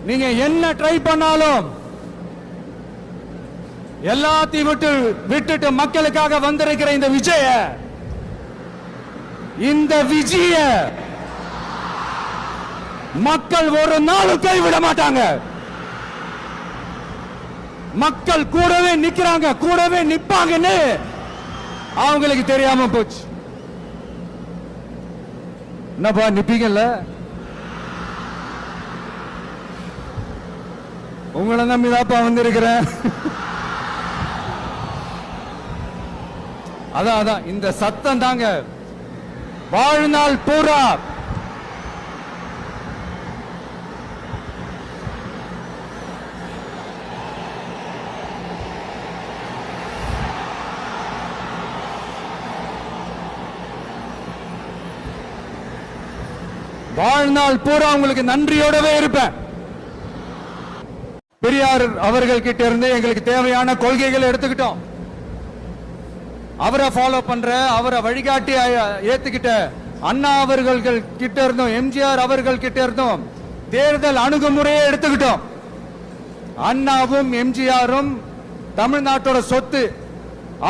நீங்க என்ன ட்ரை பண்ணாலும் எல்லாத்தையும் விட்டுட்டு மக்களுக்காக வந்திருக்கிற இந்த விஜய மக்கள் ஒரு நாளும் கைவிட மாட்டாங்க. மக்கள் கூடவே நிக்கிறாங்க, கூடவே நிப்பாங்கன்னு அவங்களுக்கு தெரியாம போச்சு. என்னப்பா நிப்பீங்கல்ல? உங்களை நம்பிதாப்பா வந்திருக்கிறேன். அதான் இந்த சத்தம் தாங்க வாழ்நாள் பூரா உங்களுக்கு நன்றியோடவே இருப்பேன். பெரியார் அவர்கள் கிட்ட இருந்து எங்களுக்கு தேவையான கொள்கைகளை எடுத்துக்கிட்டோம். அவரை ஃபாலோ பண்ற, அவரை வழிகாட்டி ஏத்துக்கிட்ட அண்ணா அவர்கள் கிட்ட இருந்தோம், எம்ஜிஆர் அவர்கள் கிட்ட இருந்தோம் தேர்தல் அணுகுமுறையை எடுத்துக்கிட்டோம். அண்ணாவும் எம்ஜிஆரும் தமிழ்நாட்டோட சொத்து.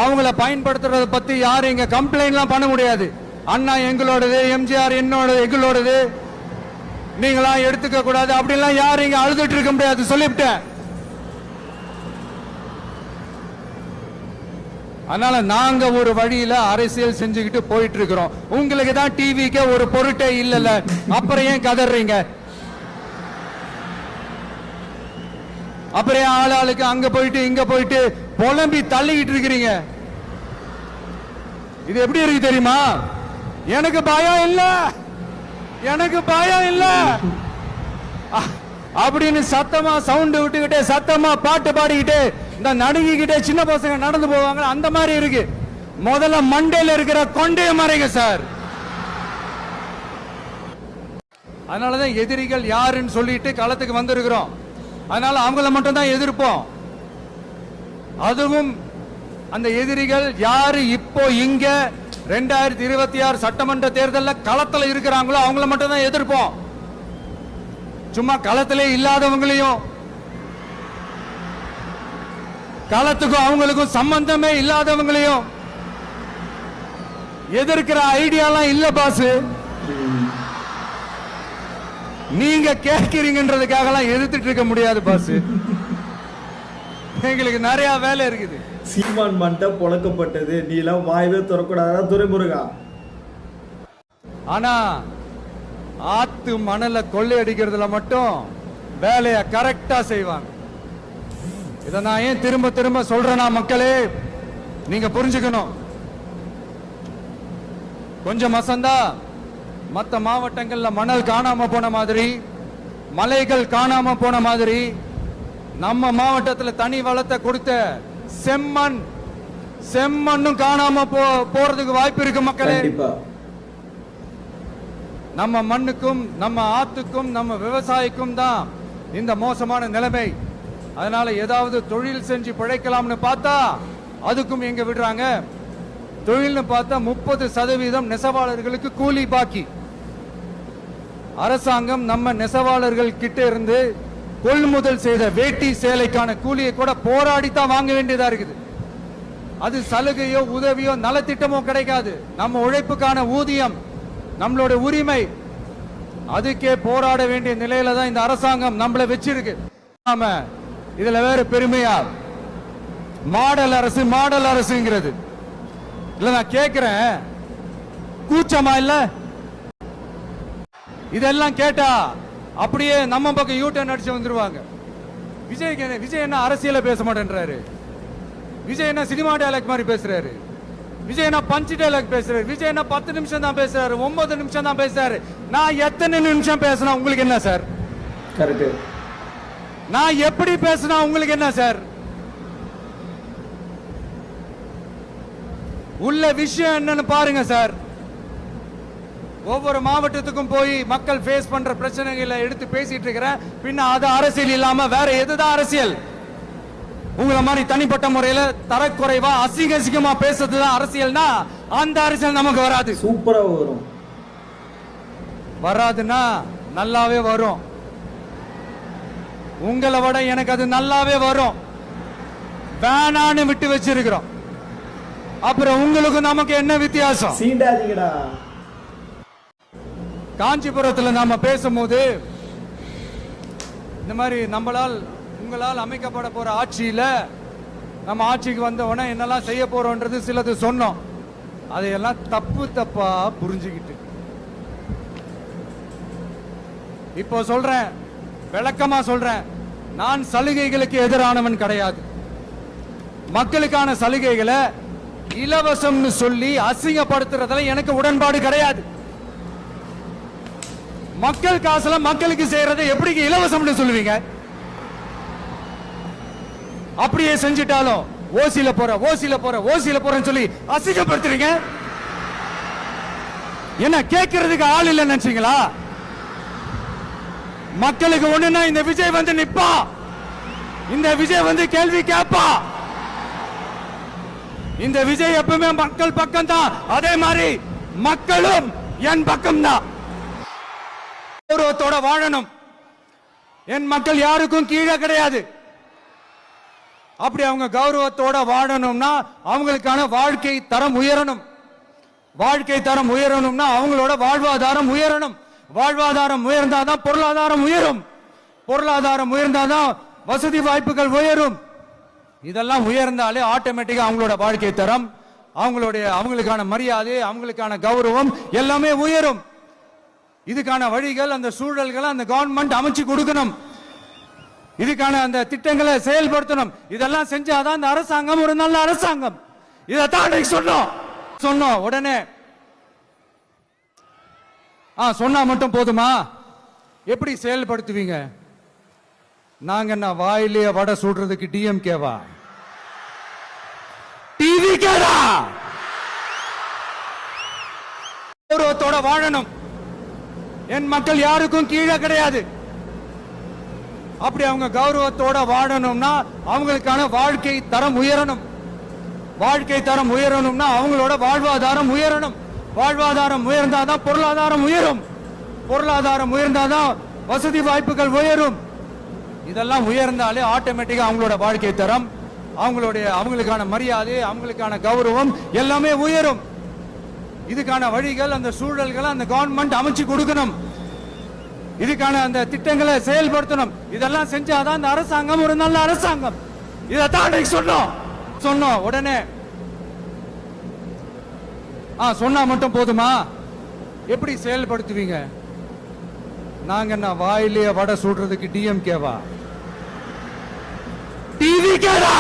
அவங்கள பயன்படுத்துறத பத்தி யாரும் இங்க கம்ப்ளைண்ட்லாம் பண்ண முடியாது. அண்ணா எங்களோடது, எம்ஜிஆர் எங்களோடது, நீங்களா எடுத்துக்க கூடாது அப்படிலாம் யாரும் இங்க அழுதுட்டு இருக்க முடியாது சொல்லிவிட்டேன். அதனால நாங்க ஒரு வழியில அரசியல் செஞ்சுக்கிட்டு போயிட்டு இருக்கிறோம். உங்களுக்கு தான் டிவிக்கு ஒரு பொருட்டே இல்லல, அப்புறம் ஏன் கதறீங்க? அப்புறம் ஆளாளுக்கு அங்க போயிட்டு இங்க போயிட்டு புலம்பி தள்ளிக்கிட்டு இருக்கிறீங்க. இது எப்படி இருக்கு தெரியுமா? எனக்கு பயம் இல்ல, எனக்கு பயம் இல்ல அப்படின்னு சத்தமா சவுண்ட் விட்டுக்கிட்டே சத்தமா பாட்டு பாடிக்கிட்டு இந்த நடுங்கிக்கிட்டே சின்ன பசங்க நடந்து போவாங்க, அந்த மாதிரி இருக்கு. முதல்ல மண்டையில இருக்கிற கொண்டைய மறைங்க சார். அதனாலதான் எதிரிகள் யாருன்னு சொல்லிட்டு களத்துக்கு வந்திருக்கிறோம். அதனால அவங்கள மட்டும் தான் எதிர்ப்போம். அதுவும் அந்த எதிரிகள் யாரு இப்போ இங்க 2026 சட்டமன்ற தேர்தலில் களத்தில் இருக்கிறாங்களோ அவங்கள மட்டும் தான் எதிர்ப்போம். சும்மா களத்திலே இல்லாதவங்களையும், களத்துக்கும் அவங்களுக்கும் சம்பந்தமே இல்லாதவங்களையும் எதிர்க்கிற ஐடியாலாம் இல்ல பாஸ். நீங்க கேட்கிறீங்கன்றதுக்காக எதிர்த்துட்டு இருக்க முடியாது பாஸ். எங்களுக்கு நிறைய வேலை இருக்குது. சீமான் மண்டை பொழக்கப்பட்டது, நீலாம் வாய்வே திறக்கூடாதா துரைமுருகா? ஆனா ஆத்து மணல கொள்ளையடிக்கிறதுல மட்டும் வேலைய கரெக்டா செய்வாங்க. இதை நான் ஏன் திரும்ப திரும்ப சொல்றேன்னா, மக்களே நீங்க புரிஞ்சுக்கணும். கொஞ்சம் மசந்தா மற்ற மாவட்டங்கள்ல மணல் காணாம போன மாதிரி, மலைகள் காணாம போன மாதிரி, நம்ம மாவட்டத்தில் தனி வளத்தை கொடுத்த செம்மண்ணும் காணாம போறதுக்கு வாய்ப்பு இருக்கு மக்களே. நம்ம மண்ணுக்கும் நம்ம ஆத்துக்கும் நம்ம விவசாயிக்கும் தான் இந்த மோசமான நிலைமை. அதனால ஏதாவது தொழில் செஞ்சு பிழைக்கலாம்னு பார்த்தா அதுக்கும் எங்க விடுறாங்க. தொழில்னு பார்த்தா 30% நெசவாளர்களுக்கு கூலி பாக்கி. அரசாங்கம் நம்ம நெசவாளர்கள் கிட்ட இருந்து கொள்முதல் செய்த வேட்டி சேலைக்கான கூலியை கூட போராடித்தான் வாங்க வேண்டியதா இருக்குது. அது சலுகையோ உதவியோ நலத்திட்டமோ கிடைக்காது. நம்ம உழைப்புக்கான ஊதியம், நம்மளோட உரிமை, அதுக்கே போராட வேண்டிய நிலையில தான் இந்த அரசாங்கம் நம்மள வச்சிருக்கு. நாம இதுல வேற பெருமையா மாடல் அரசுங்கிறது இல்ல. நான் கேட்கிறேன், கூச்சமா இல்ல? இதெல்லாம் கேட்டா அப்படியே நம்ம பக்கம் யூட்டர்ன் அடிச்சு வந்துருவாங்க. விஜய் என்ன அரசியல பேச மாட்டேன்றாரு, விஜய் என்ன சினிமா டயலாக் மாதிரி பேசுறாரு, விஜய் என்ன பஞ்ச் டயலாக் பேசுறாரு, விஜய் என்ன 10 நிமிஷம் தான் பேசுறாரு, 9 நிமிஷம் தான் பேசுறாரு. நான் எத்தனை நிமிஷம் பேசினா உங்களுக்கு என்ன சார்? கரெக்ட். நான் எப்படி பேசினா உங்களுக்கு என்ன சார்? உள்ள விஷயம் என்னன்னு பாருங்க சார். ஒவ்வொரு மாவட்டத்துக்கும் போய் மக்கள் ஃபேஸ் பண்ற பிரச்சனைகளை எடுத்து பேசிட்டு இருக்கிறேன். பின்ன அது அரசியல் இல்லாம வேற எதுதான் அரசியல்? உங்களை மாதிரி தனிப்பட்ட முறையில தரக்குறைவா அசிங்கமா பேசுறதுதான் அரசியல்னா அந்த அரசியல் நமக்கு வராது. சூப்பரா வரும். வராதுன்னா நல்லாவே வரும். உங்களை விட எனக்கு அது நல்லாவே வரும். வேணான்னு விட்டு வச்சிருக்கிறோம். அப்புறம் உங்களுக்கு நமக்கு என்ன வித்தியாசம்? சீண்டாதீங்கடா. காஞ்சிபுரத்தில் நாம பேசும்போது இந்த மாதிரி உங்களால் அமைக்கப்பட போற ஆட்சியில நம்ம ஆட்சிக்கு வந்த உடனே என்னெல்லாம் செய்ய போறோம்ன்றது சிலது சொன்னோம். அதையெல்லாம் தப்பா புரிஞ்சுக்கிட்டு இப்போ சொல்றேன், விளக்கமா சொல்றேன். நான் சலுகைகளுக்கு எதிரானவன் கிடையாது. மக்களுக்கான சலுகைகளை இலவசம்னு சொல்லி அசிங்கப்படுத்துறதுல எனக்கு உடன்பாடு கிடையாது. மக்கள் காசுல மக்களுக்கு செய்யறதை எப்படி இலவசம்னு சொல்லுவீங்க? அப்படியே செஞ்சிட்டாலும் ஓசில போறேன்னு சொல்லி அசிங்கப்படுத்துறீங்க. என்ன கேட்கறதுக்கு ஆள் இல்ல நினைச்சீங்களா? மக்களுக்கு ஒண்ணுன்னா இந்த விஜய் வந்து நிப்பா, இந்த விஜய் வந்து கேள்வி கேட்பா. இந்த விஜய் எப்பவுமே மக்கள் பக்கம் தான், அதே மாதிரி மக்களும் என் பக்கம் தான். கௌரவத்தோட வாழணும். என் மக்கள் யாருக்கும் கீழே கிடையாது. அப்படி அவங்க கௌரவத்தோட வாழணும்னா அவங்களுக்கான வாழ்க்கை தரம் உயரணும். வாழ்க்கை தரம் உயரணும்னா அவங்களோட வாழ்வாதாரம் உயரணும். வாழ்வாதாரம் உயர்ந்தாதான் பொருளாதாரம் உயரும். பொருளாதாரம் உயர்ந்தாதான் வசதி வாய்ப்புகள் உயரும். இதெல்லாம் உயர்ந்தாலே ஆட்டோமேட்டிக்கா அவங்களோட வாழ்க்கை தரம், அவங்களுக்கான மரியாதை, அவங்களுக்கான கௌரவம் எல்லாமே உயரும். இதுக்கான வழிகள், அந்த சூழல்களை அந்த கவர்மெண்ட் அமைச்சு கொடுக்கணும். இதுக்கான அந்த திட்டங்களை செயல்படுத்தணும். இதெல்லாம் செஞ்சாதான் அந்த அரசாங்கம் ஒரு நல்ல அரசாங்கம். இதைத்தான் சொன்னோம். உடனே சொன்னா மட்டும் போதுமா? எப்படி செயல்படுத்துவீங்க? நாங்க என்ன வாயிலேயே வடை சுடுறதுக்கு டிஎம்கேவா? டிவிகேடா? கௌரவத்தோட வாழணும். என் மக்கள் யாருக்கும் கீழே கிடையாது. அப்படி அவங்க கௌரவத்தோட வாழணும்னா அவங்களுக்கான வாழ்க்கை தரம் உயரணும். வாழ்க்கை தரம் உயரணும்னா அவங்களோட வாழ்வாதாரம் உயரணும். வாழ்வாதாரம் உயர்ந்தாதான் பொருளாதாரம் உயரும். பொருளாதாரம் உயர்ந்தாதான் வசதி வாய்ப்புகள் உயரும். இதெல்லாம் உயர்ந்தாலே ஆட்டோமேட்டிக்கா அவங்களோட வாழ்க்கை தரம், அவங்களுக்கான மரியாதை, அவங்களுக்கான கௌரவம் எல்லாமே உயரும். இதுக்கான வழிகள், அந்த சூழல்களை அந்த கவர்மெண்ட் அமைச்சு கொடுக்கணும். இதுக்கான அந்த திட்டங்களை செயல்படுத்தணும். இதெல்லாம் செஞ்சாதான் அந்த அரசாங்கம் ஒரு நல்ல அரசாங்கம். இதைத்தான் சொன்னோம். உடனே சொன்னா மட்டும் போதுமா? எப்படி செயல்படுத்துவீங்க? நாங்க என்ன வாயிலேயே வடை சுடுறதுக்கு டிஎம்கேவா? டிவிகேடா?